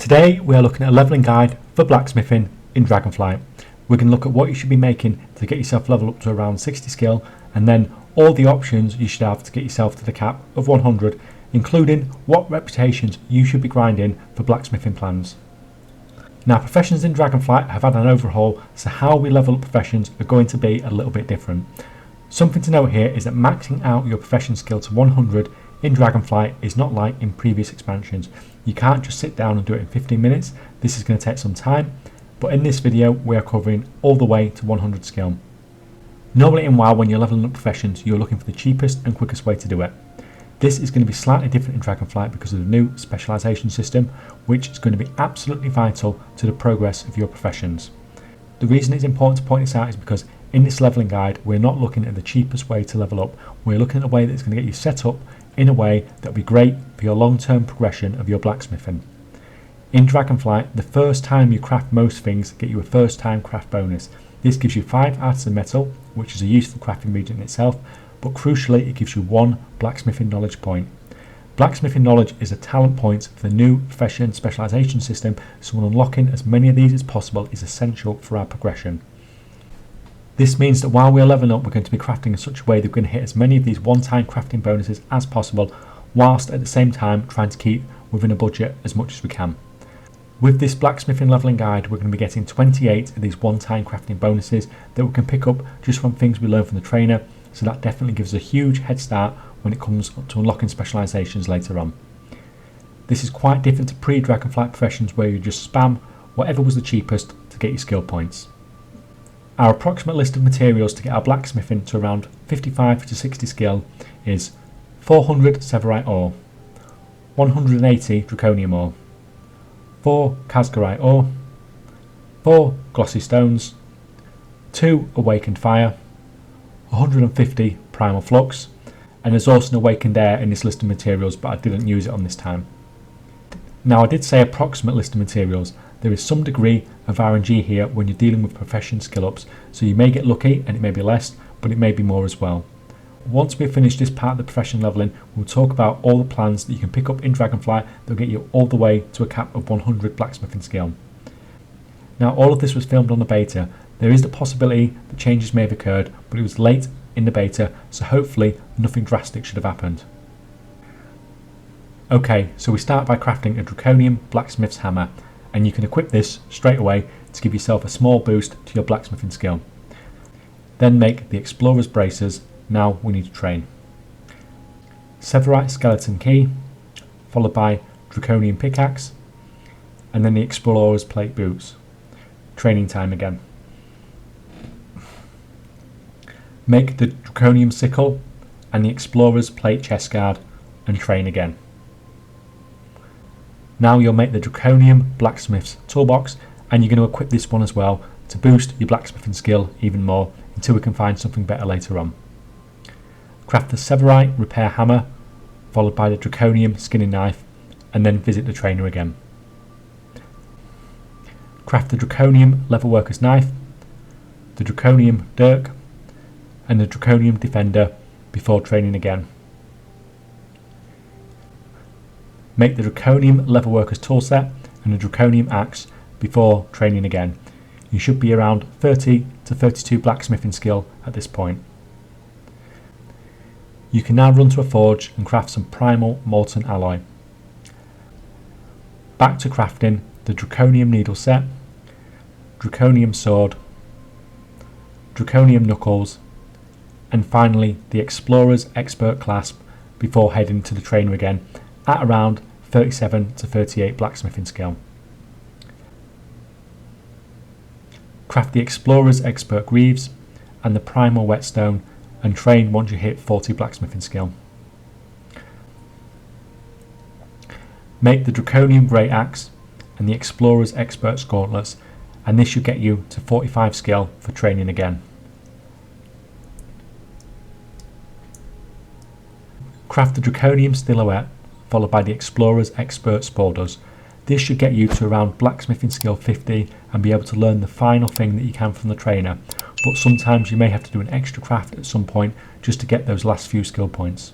Today we are looking at a leveling guide for blacksmithing in Dragonflight. We're going to look at what you should be making to get yourself level up to around 60 skill, and then all the options you should have to get yourself to the cap of 100, including what reputations you should be grinding for blacksmithing plans. Now, professions in Dragonflight have had an overhaul, so how we level up professions are going to be a little bit different. Something to note here is that maxing out your profession skill to 100 in Dragonflight is not like in previous expansions. You can't just sit down and do it in 15 minutes. This is going to take some time, but in this video we are covering all the way to 100 skill. Normally in WoW, when you're leveling up professions, you're looking for the cheapest and quickest way to do it. This is going to be slightly different in Dragonflight because of the new specialization system, which is going to be absolutely vital to the progress of your professions. The reason it's important to point this out is because in this leveling guide we're not looking at the cheapest way to level up. We're looking at a way that's going to get you set up in a way that will be great for your long-term progression of your blacksmithing. In Dragonflight, the first time you craft most things get you a first time craft bonus. This gives you 5 artisan metal, which is a useful crafting region in itself, but crucially it gives you 1 blacksmithing knowledge point. Blacksmithing knowledge is a talent point for the new profession specialization system, so unlocking as many of these as possible is essential for our progression. This means that while we are leveling up, we're going to be crafting in such a way that we're going to hit as many of these one-time crafting bonuses as possible, whilst at the same time trying to keep within a budget as much as we can. With this blacksmithing leveling guide, we're going to be getting 28 of these one-time crafting bonuses that we can pick up just from things we learn from the trainer, so that definitely gives us a huge head start when it comes to unlocking specializations later on. This is quite different to pre-Dragonflight professions where you just spam whatever was the cheapest to get your skill points. Our approximate list of materials to get our blacksmithing to around 55 to 60 skill is 400 Severite Ore, 180 Draconium Ore, 4 Khaz'gorite Ore, 4 Glossy Stones, 2 Awakened Fire, 150 Primal Flux, and there's also an Awakened Air in this list of materials, but I didn't use it on this time. Now, I did say approximate list of materials. There is some degree of RNG here when you're dealing with profession skill ups, so you may get lucky and it may be less, but it may be more as well. Once we've finished this part of the profession leveling, we'll talk about all the plans that you can pick up in Dragonflight that will get you all the way to a cap of 100 blacksmithing skill. Now, all of this was filmed on the beta. There is the possibility that changes may have occurred, but it was late in the beta, so hopefully nothing drastic should have happened. Okay, so we start by crafting a Draconium Blacksmith's Hammer, and you can equip this straight away to give yourself a small boost to your blacksmithing skill. Then make the Explorer's Braces. Now we need to train. Severite Skeleton Key, followed by Draconium Pickaxe, and then the Explorer's Plate Boots. Training time again. Make the Draconium Sickle and the Explorer's Plate Chest Guard and train again. Now you'll make the Draconium Blacksmith's Toolbox, and you're going to equip this one as well to boost your blacksmithing skill even more until we can find something better later on. Craft the Severite Repair Hammer, followed by the Draconium Skinning Knife, and then visit the trainer again. Craft the Draconium Leatherworker's Knife, the Draconium Dirk, and the Draconium Defender before training again. Make the Draconium Leatherworker's Toolset and the Draconium Axe before training again. You should be around 30 to 32 blacksmithing skill at this point. You can now run to a forge and craft some Primal Molten Alloy. Back to crafting the Draconium Needle Set, Draconium Sword, Draconium Knuckles, and finally the Explorer's Expert Clasp before heading to the trainer again at around 37 to 38 blacksmithing skill. Craft the Explorer's Expert Greaves and the Primal Whetstone and train once you hit 40 blacksmithing skill. Make the Draconium Great Axe and the Explorer's Expert Gauntlets, and this should get you to 45 skill for training again. Craft the Draconium Silhouette, followed by the Explorer's Expert Spolders. This should get you to around blacksmithing skill 50 and be able to learn the final thing that you can from the trainer, but sometimes you may have to do an extra craft at some point just to get those last few skill points.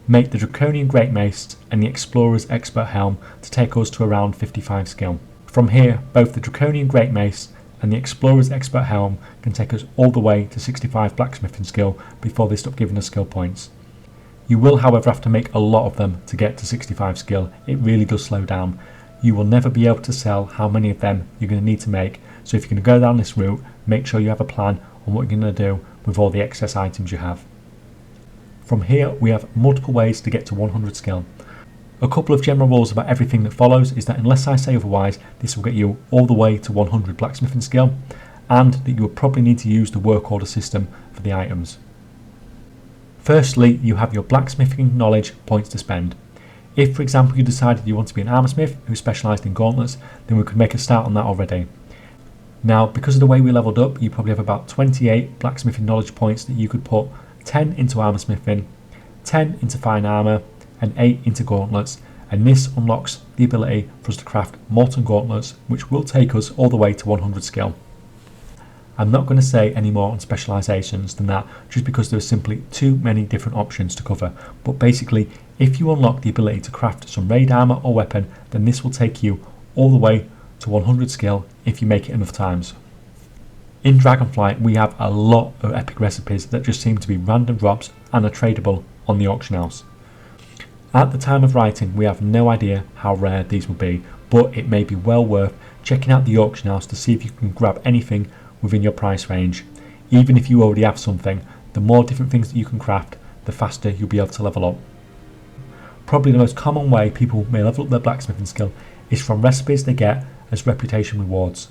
make the Draconium Great Mace and the Explorer's Expert Helm to take us to around 55 skill. From here, both the Draconium Great Mace and the Explorer's Expert Helm can take us all the way to 65 blacksmithing skill before they stop giving us skill points. You will however have to make a lot of them to get to 65 skill. It really does slow down. You will never be able to sell how many of them you're going to need to make, so if you're going to go down this route, make sure you have a plan on what you're going to do with all the excess items you have. From here we have multiple ways to get to 100 skill. A couple of general rules about everything that follows is that unless I say otherwise, this will get you all the way to 100 blacksmithing skill, and that you will probably need to use the work order system for the items. Firstly, you have your blacksmithing knowledge points to spend. If for example you decided you want to be an armor smith who specialised in gauntlets, then we could make a start on that already. Now, because of the way we leveled up, you probably have about 28 blacksmithing knowledge points that you could put 10 into armor smithing, 10 into fine armour, and 8 into gauntlets, and this unlocks the ability for us to craft molten gauntlets, which will take us all the way to 100 skill. I'm not going to say any more on specialisations than that, just because there are simply too many different options to cover, but basically if you unlock the ability to craft some raid armour or weapon, then this will take you all the way to 100 skill if you make it enough times. In Dragonflight we have a lot of epic recipes that just seem to be random drops and are tradable on the auction house. At the time of writing we have no idea how rare these will be, but it may be well worth checking out the auction house to see if you can grab anything within your price range. Even if you already have something, the more different things that you can craft, the faster you'll be able to level up. Probably the most common way people may level up their blacksmithing skill is from recipes they get as reputation rewards.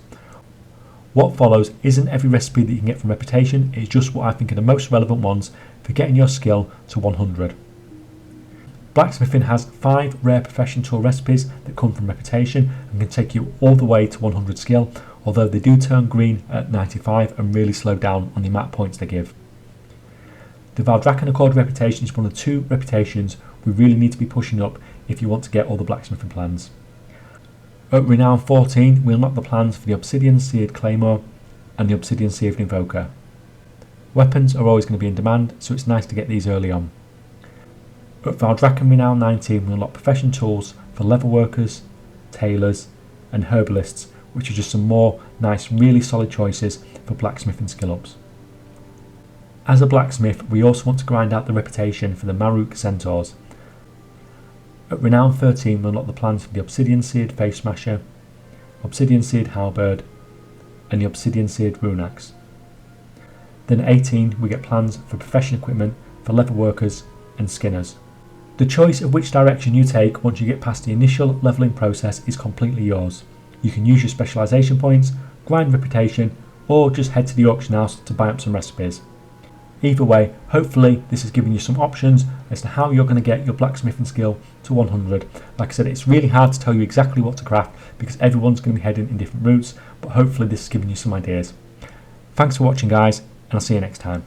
What follows isn't every recipe that you can get from reputation, it's just what I think are the most relevant ones for getting your skill to 100. Blacksmithing has 5 rare profession tool recipes that come from reputation and can take you all the way to 100 skill, although they do turn green at 95 and really slow down on the amount of points they give. The Draconium Ore reputation is one of the 2 reputations we really need to be pushing up if you want to get all the blacksmithing plans. At Renown 14 we unlock the plans for the Obsidian Seared Claymore and the Obsidian Seared Invoker. Weapons are always going to be in demand, so it's nice to get these early on. At Valdrakken Renown 19 we unlock profession tools for leather workers, tailors and herbalists, which are just some more nice really solid choices for blacksmithing skill ups. As a blacksmith we also want to grind out the reputation for the Maruk Centaurs. At Renown 13 we unlock the plans for the Obsidian Seared Face Smasher, Obsidian Seared Halberd and the Obsidian Seared Rune Axe. Then at 18 we get plans for profession equipment for leather workers and skinners. The choice of which direction you take once you get past the initial levelling process is completely yours. You can use your specialisation points, grind reputation, or just head to the auction house to buy up some recipes. Either way, hopefully this has given you some options as to how you're going to get your blacksmithing skill to 100. Like I said, it's really hard to tell you exactly what to craft because everyone's going to be heading in different routes, but hopefully this has given you some ideas. Thanks for watching guys, and I'll see you next time.